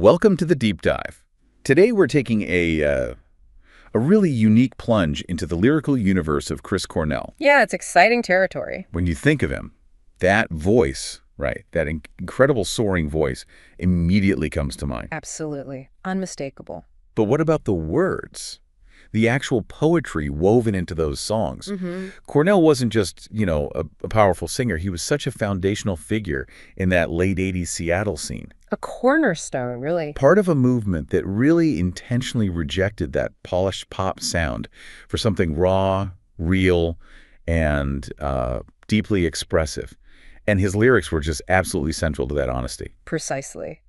Welcome to the Deep Dive. Today we're taking a really unique plunge into the lyrical universe of Chris Cornell. Yeah, it's exciting territory. When you think of him, that voice, right, that incredible soaring voice immediately comes to mind. Absolutely. Unmistakable. But what about the words? The actual poetry woven into those songs. Cornell wasn't just, a powerful singer. He was such a foundational figure in that late 80s Seattle scene. A cornerstone, really. Part of a movement that really intentionally rejected that polished pop sound for something raw, real, and deeply expressive. And his lyrics were just absolutely central to that honesty. Precisely.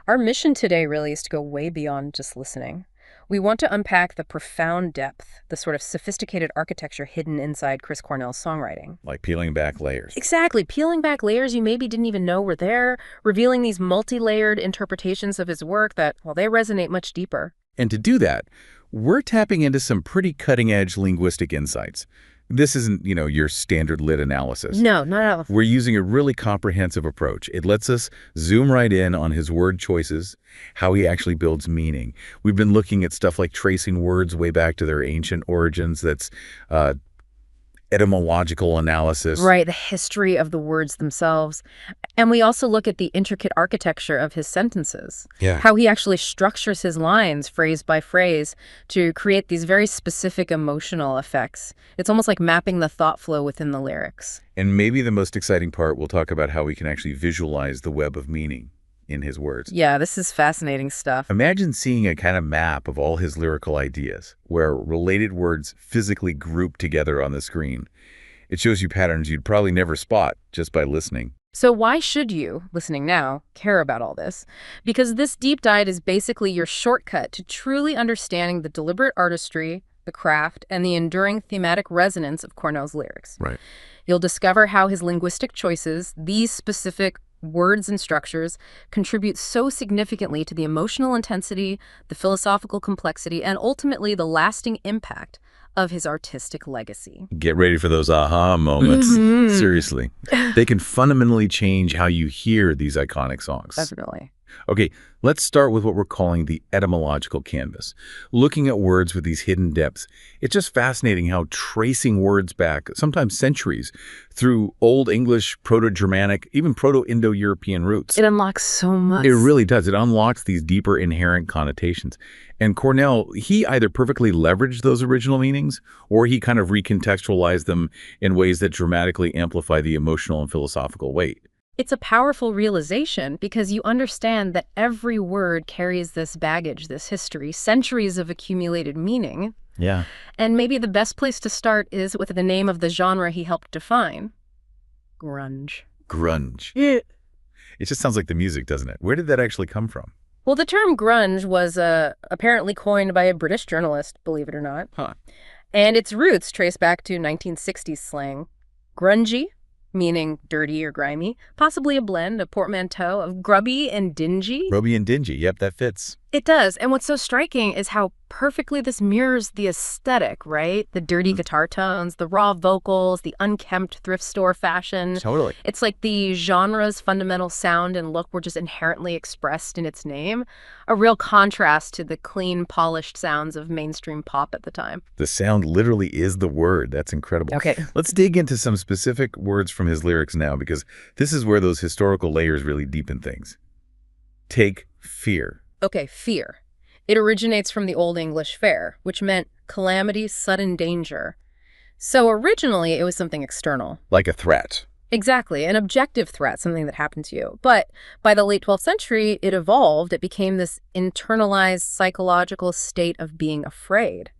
Our mission today really is to go way beyond just listening. We want to unpack the profound depth, the sort of sophisticated architecture hidden inside Chris Cornell's songwriting. Like peeling back layers. Exactly. Peeling back layers you maybe didn't even know were there, revealing these multi-layered interpretations of his work that, well, they resonate much deeper. And to do that, we're tapping into some pretty cutting-edge linguistic insights. This isn't, your standard lit analysis. No, not at all. We're using a really comprehensive approach. It lets us zoom right in on his word choices, how he actually builds meaning. We've been looking at stuff like tracing words way back to their ancient origins. That's etymological analysis. Right, the history of the words themselves. And we also look at the intricate architecture of his sentences. Yeah. How he actually structures his lines phrase by phrase to create these very specific emotional effects. It's almost like mapping the thought flow within the lyrics. And maybe the most exciting part, we'll talk about how we can actually visualize the web of meaning in his words. Yeah, this is fascinating stuff. Imagine seeing a kind of map of all his lyrical ideas, where related words physically group together on the screen. It shows you patterns you'd probably never spot just by listening. So why should you, listening now, care about all this? Because this deep dive is basically your shortcut to truly understanding the deliberate artistry, the craft, and the enduring thematic resonance of Cornell's lyrics. Right. You'll discover how his linguistic choices, these specific words and structures, contribute so significantly to the emotional intensity, the philosophical complexity, and ultimately the lasting impact of his artistic legacy. Get ready for those aha moments. Seriously. They can fundamentally change how you hear these iconic songs. Definitely. Okay, let's start with what we're calling the etymological canvas. Looking at words with these hidden depths, it's just fascinating how tracing words back, sometimes centuries, through Old English, Proto-Germanic, even Proto-Indo-European roots. It unlocks so much. It really does. It unlocks these deeper inherent connotations. And Cornell, he either perfectly leveraged those original meanings, or he kind of recontextualized them in ways that dramatically amplify the emotional and philosophical weight. It's a powerful realization because you understand that every word carries this baggage, this history, centuries of accumulated meaning. Yeah. And maybe the best place to start is with the name of the genre he helped define. Grunge. Grunge. Yeah. It just sounds like the music, doesn't it? Where did that actually come from? Well, the term grunge was apparently coined by a British journalist, believe it or not. Huh. And its roots trace back to 1960s slang. Grungy, meaning dirty or grimy, possibly a blend, a portmanteau of grubby and dingy. Grubby and dingy. Yep, that fits. It does. And what's so striking is how perfectly this mirrors the aesthetic, right? The dirty guitar tones, the raw vocals, the unkempt thrift store fashion. Totally. It's like the genre's fundamental sound and look were just inherently expressed in its name. A real contrast to the clean, polished sounds of mainstream pop at the time. The sound literally is the word. That's incredible. Okay. Let's dig into some specific words from his lyrics now, because this is where those historical layers really deepen things. Take fear. Okay, fear. It originates from the Old English fair, which meant calamity, sudden danger. So originally, it was something external. Like a threat. Exactly, an objective threat, something that happened to you. But by the late 12th century, it evolved. It became this internalized psychological state of being afraid.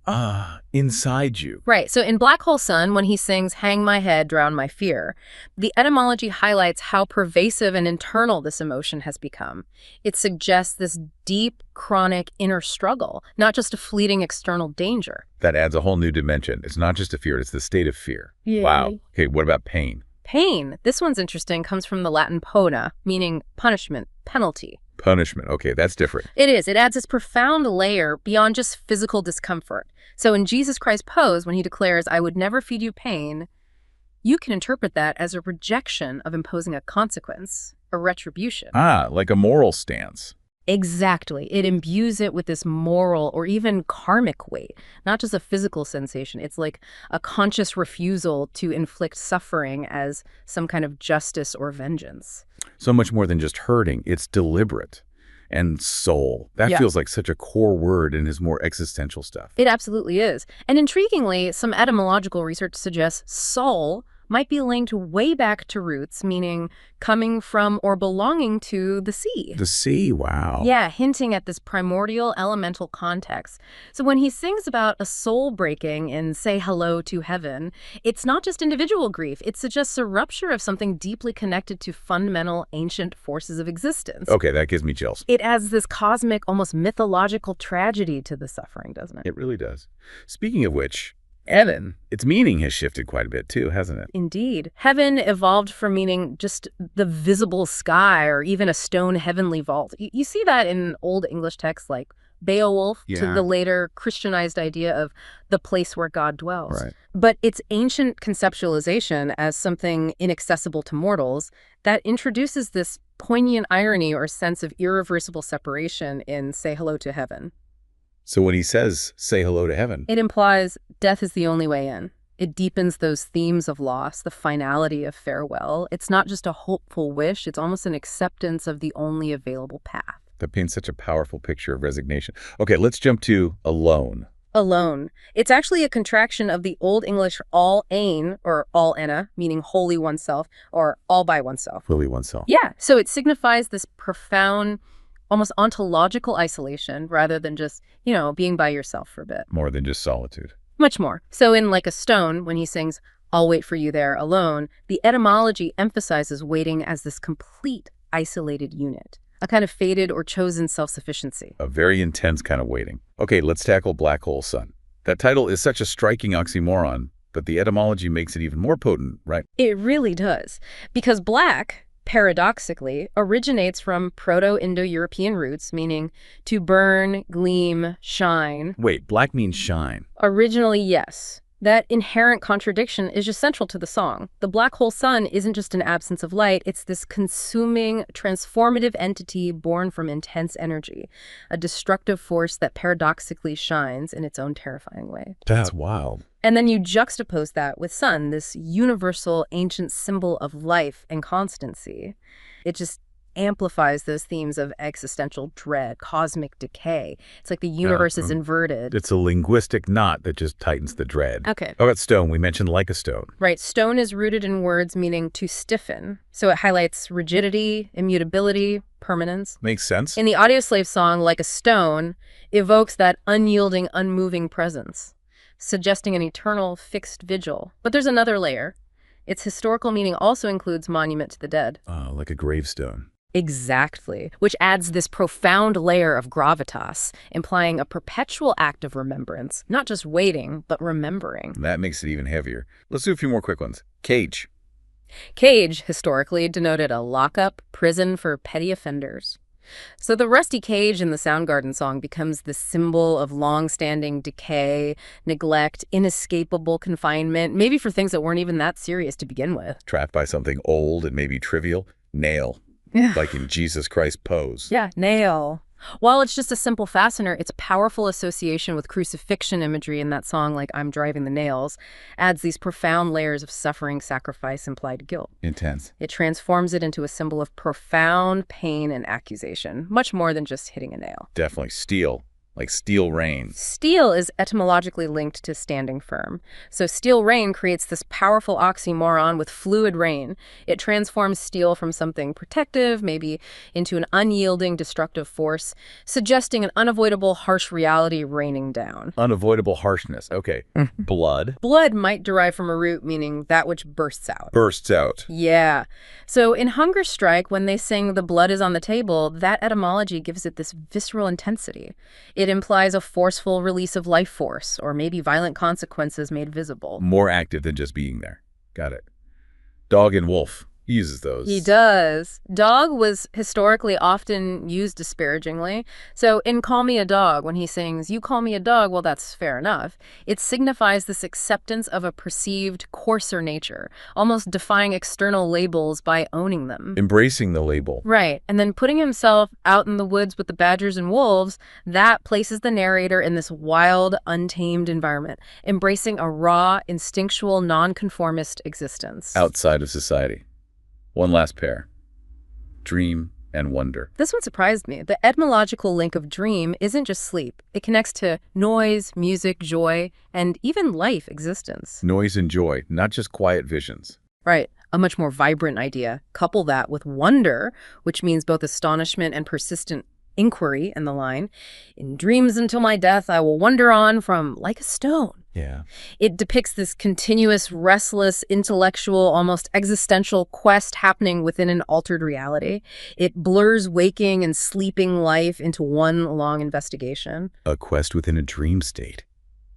Inside you. Right, so in Black Hole Sun, when he sings, "Hang my head, drown my fear," the etymology highlights how pervasive and internal this emotion has become. It suggests this deep, chronic inner struggle, not just a fleeting external danger. That adds a whole new dimension. It's not just a fear, it's the state of fear. Yay. Wow. Okay, what about pain? Pain, this one's interesting, comes from the Latin pona, meaning punishment, penalty. Punishment. Okay, that's different. It is. It adds this profound layer beyond just physical discomfort. So in Jesus Christ's pose, when he declares, "I would never feed you pain," you can interpret that as a rejection of imposing a consequence, a retribution. Like a moral stance. Exactly. It imbues it with this moral or even karmic weight, not just a physical sensation. It's like a conscious refusal to inflict suffering as some kind of justice or vengeance. So much more than just hurting. It's deliberate. And soul. That feels like such a core word in his more existential stuff. It absolutely is. And intriguingly, some etymological research suggests soul might be linked way back to roots, meaning coming from or belonging to the sea. The sea, wow. Yeah, hinting at this primordial elemental context. So when he sings about a soul breaking in Say Hello to Heaven, it's not just individual grief. It suggests a rupture of something deeply connected to fundamental ancient forces of existence. Okay, that gives me chills. It adds this cosmic, almost mythological tragedy to the suffering, doesn't it? It really does. Speaking of which, heaven, its meaning has shifted quite a bit too, hasn't it? Indeed. Heaven evolved from meaning just the visible sky or even a stone heavenly vault. You see that in Old English texts like Beowulf to the later Christianized idea of the place where God dwells. Right. But its ancient conceptualization as something inaccessible to mortals that introduces this poignant irony or sense of irreversible separation in Say Hello to Heaven. So when he says, say hello to heaven, It implies death is the only way in. It deepens those themes of loss, the finality of farewell. It's not just a hopeful wish, it's almost an acceptance of the only available path. that paints such a powerful picture of resignation. Okay, let's jump to alone. Alone. It's actually a contraction of the Old English all ein, or all enna, meaning wholly oneself, or all by oneself. Fully oneself. Yeah, so it signifies this profound, almost ontological isolation rather than just, being by yourself for a bit. More than just solitude. Much more. So in Like a Stone, when he sings, I'll wait for you there alone, the etymology emphasizes waiting as this complete isolated unit, a kind of fated or chosen self-sufficiency. A very intense kind of waiting. Okay, let's tackle Black Hole Sun. That title is such a striking oxymoron, but the etymology makes it even more potent, right? It really does. Because black, paradoxically, originates from Proto-Indo-European roots, meaning to burn, gleam, shine. Wait, black means shine. Originally, yes. That inherent contradiction is just central to the song. The black hole sun isn't just an absence of light, it's this consuming, transformative entity born from intense energy, a destructive force that paradoxically shines in its own terrifying way. That's wild. And then you juxtapose that with sun, this universal ancient symbol of life and constancy. It just amplifies those themes of existential dread, cosmic decay. It's like the universe is inverted. It's a linguistic knot that just tightens the dread. Okay. How about stone? We mentioned like a stone. Right. Stone is rooted in words meaning to stiffen. So it highlights rigidity, immutability, permanence. Makes sense. In the Audioslave song, Like a Stone, evokes that unyielding, unmoving presence, suggesting an eternal, fixed vigil. But there's another layer. Its historical meaning also includes monument to the dead. Like a gravestone. Exactly, which adds this profound layer of gravitas, implying a perpetual act of remembrance, not just waiting, but remembering. That makes it even heavier. Let's do a few more quick ones. Cage. Cage, historically, denoted a lockup, prison for petty offenders. So the rusty cage in the Soundgarden song becomes the symbol of long-standing decay, neglect, inescapable confinement, maybe for things that weren't even that serious to begin with. Trapped by something old and maybe trivial. Nail. Yeah. Like in Jesus Christ pose. Yeah, nail. While it's just a simple fastener, its powerful association with crucifixion imagery in that song, like I'm Driving the Nails, adds these profound layers of suffering, sacrifice, implied guilt. Intense. It transforms it into a symbol of profound pain and accusation, much more than just hitting a nail. Definitely. Steel. Like steel rain. Steel is etymologically linked to standing firm. So steel rain creates this powerful oxymoron with fluid rain. It transforms steel from something protective, maybe into an unyielding, destructive force, suggesting an unavoidable, harsh reality raining down. Unavoidable harshness. Okay. Blood. Blood might derive from a root meaning that which bursts out. Bursts out. Yeah. So in Hunger Strike, when they sing the blood is on the table, that etymology gives it this visceral intensity. It implies a forceful release of life force, or maybe violent consequences made visible. More active than just being there. Got it. Dog and wolf. He uses those. He does. Dog was historically often used disparagingly. So in Call Me a Dog, when he sings, you call me a dog, well, that's fair enough. It signifies this acceptance of a perceived coarser nature, almost defying external labels by owning them. Embracing the label. Right. And then putting himself out in the woods with the badgers and wolves, that places the narrator in this wild, untamed environment, embracing a raw, instinctual, nonconformist existence. Outside of society. One last pair. Dream and wonder. This one surprised me. The etymological link of dream isn't just sleep. It connects to noise, music, joy, and even life existence. Noise and joy, not just quiet visions. Right. A much more vibrant idea. Couple that with wonder, which means both astonishment and persistent inquiry in the line. In dreams until my death, I will wander on from like a stone. Yeah. It depicts this continuous, restless, intellectual, almost existential quest happening within an altered reality. It blurs waking and sleeping life into one long investigation. A quest within a dream state.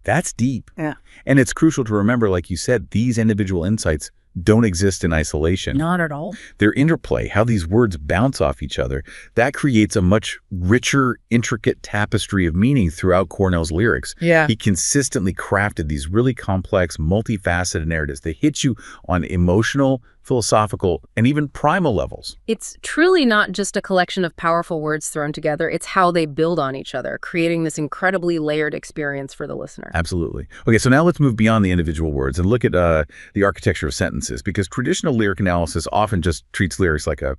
That's deep. Yeah. And it's crucial to remember, like you said, these individual insights don't exist in isolation. Not at all. Their interplay, how these words bounce off each other, that creates a much richer, intricate tapestry of meaning throughout Cornell's lyrics. Yeah. He consistently crafted these really complex, multifaceted narratives that hit you on emotional, philosophical, and even primal levels. It's truly not just a collection of powerful words thrown together. It's how they build on each other, creating this incredibly layered experience for the listener. Absolutely. Okay, so now let's move beyond the individual words and look at the architecture of sentences, because traditional lyric analysis often just treats lyrics like a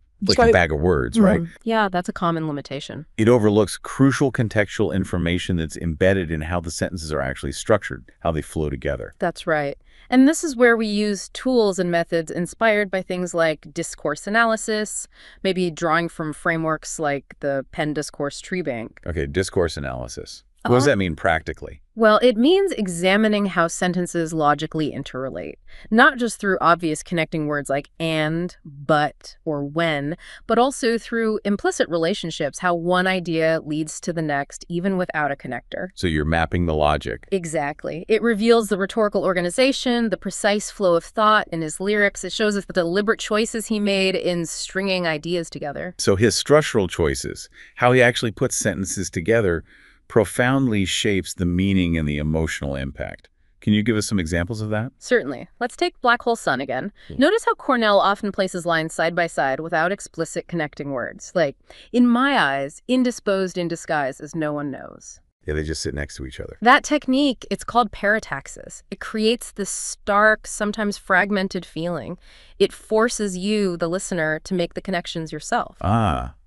bag of words, right? Yeah, that's a common limitation. It overlooks crucial contextual information that's embedded in how the sentences are actually structured, how they flow together. That's right. And this is where we use tools and methods inspired by things like discourse analysis, maybe drawing from frameworks like the Penn Discourse Tree Bank. Okay, discourse analysis. What does that mean practically? Well, it means examining how sentences logically interrelate, not just through obvious connecting words like and, but, or when, but also through implicit relationships, how one idea leads to the next, even without a connector. So you're mapping the logic. Exactly. It reveals the rhetorical organization, the precise flow of thought in his lyrics. It shows us the deliberate choices he made in stringing ideas together. So his structural choices, how he actually puts sentences together, profoundly shapes the meaning and the emotional impact. Can you give us some examples of that? Certainly. Let's take Black Hole Sun again. Notice how Cornell often places lines side by side without explicit connecting words. Like, in my eyes, indisposed in disguise as no one knows. Yeah, they just sit next to each other. That technique, it's called parataxis. It creates this stark, sometimes fragmented feeling. It forces you, the listener, to make the connections yourself.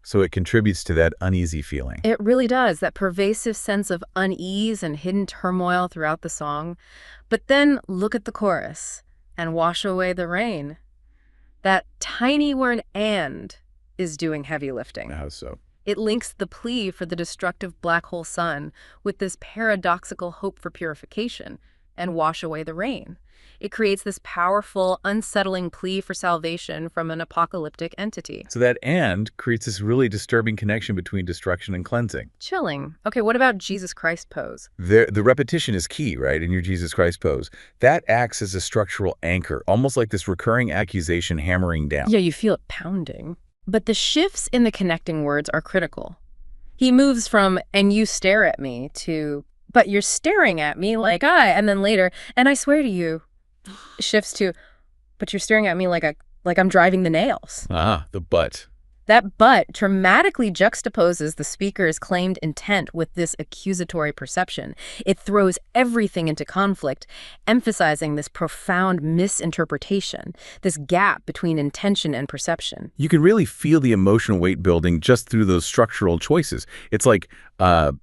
So it contributes to that uneasy feeling. It really does, that pervasive sense of unease and hidden turmoil throughout the song. But then look at the chorus, and wash away the rain. That tiny word and is doing heavy lifting. How so? It links the plea for the destructive black hole sun with this paradoxical hope for purification and wash away the rain. It creates this powerful, unsettling plea for salvation from an apocalyptic entity. So that and creates this really disturbing connection between destruction and cleansing. Chilling. Okay, what about Jesus Christ pose? The repetition is key, right, in your Jesus Christ pose. That acts as a structural anchor, almost like this recurring accusation hammering down. Yeah, you feel it pounding. But the shifts in the connecting words are critical. He moves from, and you stare at me, to, but you're staring at me like and then later, and I swear to you, shifts to, but you're staring at me like I'm driving the nails. The but. That but dramatically juxtaposes the speaker's claimed intent with this accusatory perception. It throws everything into conflict, emphasizing this profound misinterpretation, this gap between intention and perception. You can really feel the emotional weight building just through those structural choices. It's like a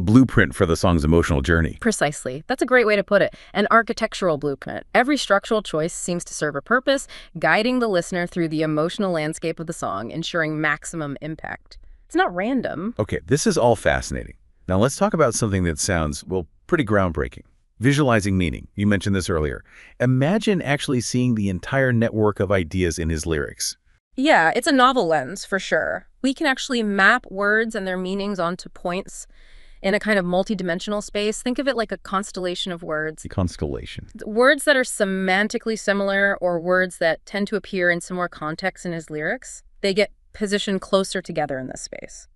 blueprint for the song's emotional journey. Precisely. That's a great way to put it. An architectural blueprint. Every structural choice seems to serve a purpose, guiding the listener through the emotional landscape of the song, ensuring maximum impact. It's not random. Okay, this is all fascinating. Now let's talk about something that sounds, well, pretty groundbreaking. Visualizing meaning. You mentioned this earlier. Imagine actually seeing the entire network of ideas in his lyrics. Yeah, it's a novel lens, for sure. We can actually map words and their meanings onto points in a kind of multidimensional space. Think of it like a constellation of words. The constellation. Words that are semantically similar or words that tend to appear in similar contexts in his lyrics, they get positioned closer together in this space.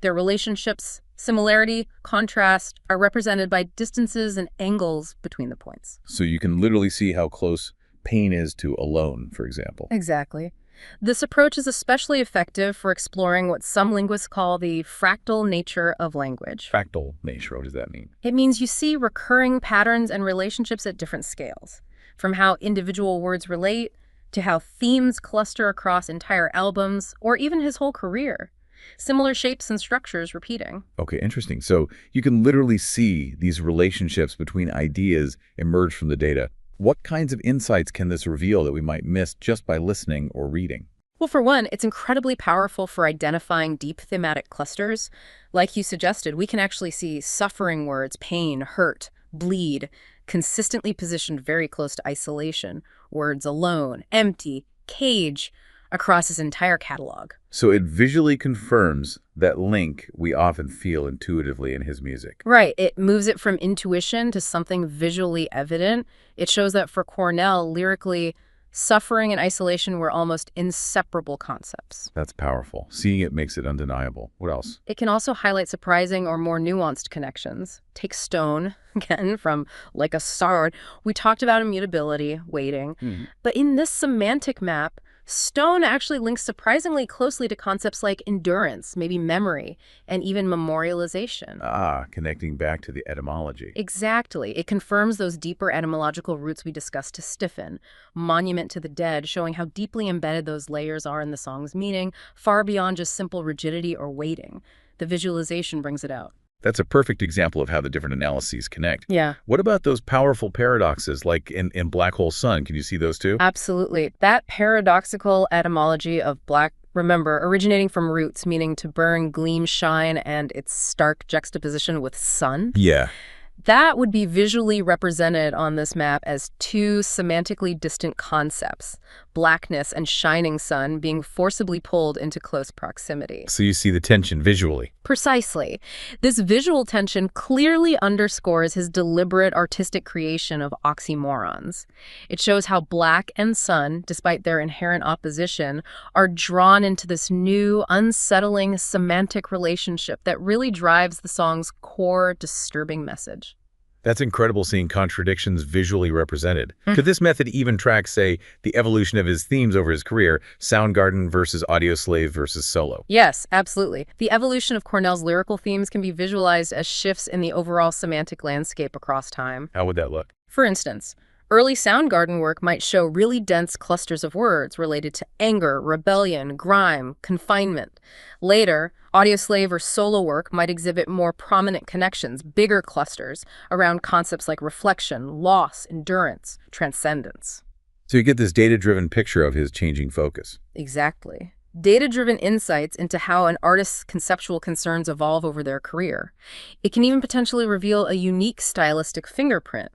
Their relationships, similarity, contrast, are represented by distances and angles between the points. So you can literally see how close pain is to alone, for example. Exactly. This approach is especially effective for exploring what some linguists call the fractal nature of language. Fractal nature, what does that mean? It means you see recurring patterns and relationships at different scales, from how individual words relate to how themes cluster across entire albums or even his whole career. Similar shapes and structures repeating. Okay, interesting. So you can literally see these relationships between ideas emerge from the data. What kinds of insights can this reveal that we might miss just by listening or reading? Well, for one, it's incredibly powerful for identifying deep thematic clusters. Like you suggested, we can actually see suffering words, pain, hurt, bleed, consistently positioned very close to isolation, words alone, empty, cage, across his entire catalog. So it visually confirms that link we often feel intuitively in his music. Right. It moves it from intuition to something visually evident. It shows that for Cornell, lyrically, suffering and isolation were almost inseparable concepts. That's powerful. Seeing it makes it undeniable. What else? It can also highlight surprising or more nuanced connections. Take stone, again, from like a sword. We talked about immutability, waiting. But in this semantic map, stone actually links surprisingly closely to concepts like endurance, maybe memory, and even memorialization. Ah, connecting back to the etymology. Exactly. It confirms those deeper etymological roots we discussed to stiffen. Monument to the dead, showing how deeply embedded those layers are in the song's meaning, far beyond just simple rigidity or waiting. The visualization brings it out. That's a perfect example of how the different analyses connect. Yeah. What about those powerful paradoxes like in Black Hole Sun? Can you see those too? Absolutely. That paradoxical etymology of black, remember, originating from roots, meaning to burn, gleam, shine, and its stark juxtaposition with sun. Yeah. That would be visually represented on this map as two semantically distant concepts, blackness and shining sun being forcibly pulled into close proximity. So you see the tension visually. Precisely. This visual tension clearly underscores his deliberate artistic creation of oxymorons. It shows how black and sun, despite their inherent opposition, are drawn into this new, unsettling semantic relationship that really drives the song's core, disturbing message. That's incredible seeing contradictions visually represented. Could this method even track, say, the evolution of his themes over his career, Soundgarden versus Audioslave versus solo? Yes, absolutely. The evolution of Cornell's lyrical themes can be visualized as shifts in the overall semantic landscape across time. How would that look? For instance, early Soundgarden work might show really dense clusters of words related to anger, rebellion, grime, confinement. Later, Audioslave or solo work might exhibit more prominent connections, bigger clusters, around concepts like reflection, loss, endurance, transcendence. So you get this data-driven picture of his changing focus. Exactly. Data-driven insights into how an artist's conceptual concerns evolve over their career. It can even potentially reveal a unique stylistic fingerprint.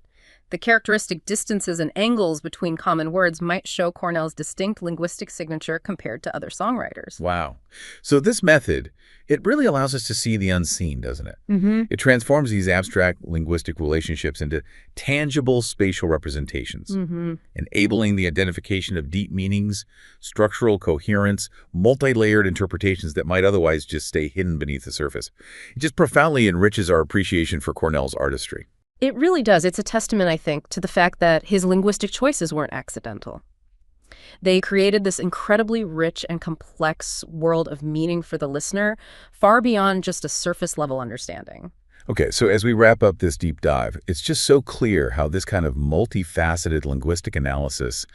The characteristic distances and angles between common words might show Cornell's distinct linguistic signature compared to other songwriters. Wow. So this method, it really allows us to see the unseen, doesn't it? It transforms these abstract linguistic relationships into tangible spatial representations, enabling the identification of deep meanings, structural coherence, multi-layered interpretations that might otherwise just stay hidden beneath the surface. It just profoundly enriches our appreciation for Cornell's artistry. It really does. It's a testament, I think, to the fact that his linguistic choices weren't accidental. They created this incredibly rich and complex world of meaning for the listener, far beyond just a surface-level understanding. Okay, so as we wrap up this deep dive, it's just so clear how this kind of multifaceted linguistic analysis,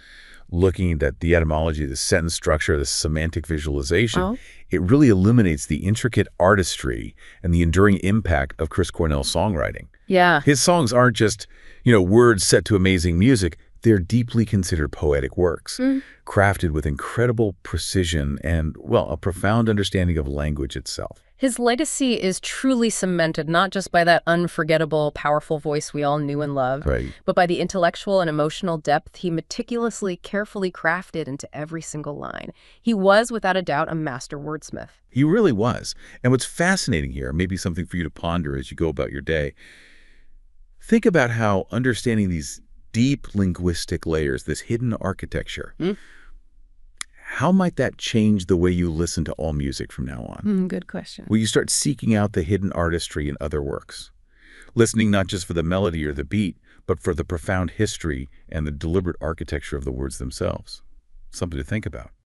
looking at the etymology, the sentence structure, the semantic visualization, it really illuminates the intricate artistry and the enduring impact of Chris Cornell's songwriting. Yeah. His songs aren't just, words set to amazing music. They're deeply considered poetic works, crafted with incredible precision and, well, a profound understanding of language itself. His legacy is truly cemented not just by that unforgettable, powerful voice we all knew and loved, Right. but by the intellectual and emotional depth he meticulously, carefully crafted into every single line. He was, without a doubt, a master wordsmith. He really was. And what's fascinating here, maybe something for you to ponder as you go about your day, think about how understanding these deep linguistic layers, this hidden architecture, how might that change the way you listen to all music from now on? Good question. Will you start seeking out the hidden artistry in other works? Listening not just for the melody or the beat, but for the profound history and the deliberate architecture of the words themselves. Something to think about.